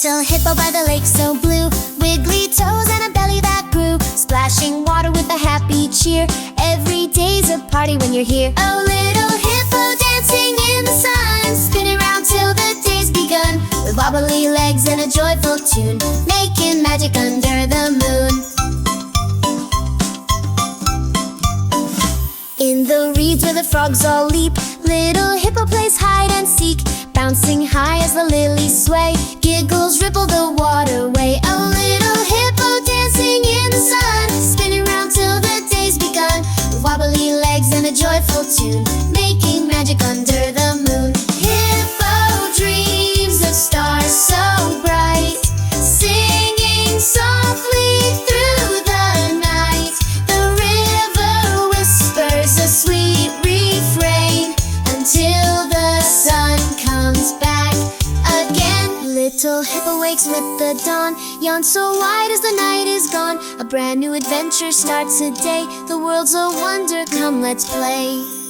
Little hippo by the lake so blue, wiggly toes and a belly that grew, splashing water with a happy cheer. Every day's a party when you're here. Oh, little hippo dancing in the sun, spinning round till the day's begun, with wobbly legs and a joyful tune, making magic under the moon. In the reeds where the frogs all leap, little hippo plays hide and seek, bouncing high as the lilies sway. Giggles ripple the waterway. Oh, little hippo dancing in the sun, spinning round till the day's begun, with wobbly legs and a joyful tune, making magic under the moon. Hippo dreams of stars so bright, singing softly through the night. The river whispers a sweet refrain until the sun comes back again. Little hippo wakes with the dawn, yawns so wide as the night is gone. A brand new adventure starts today. The world's a wonder, come let's play.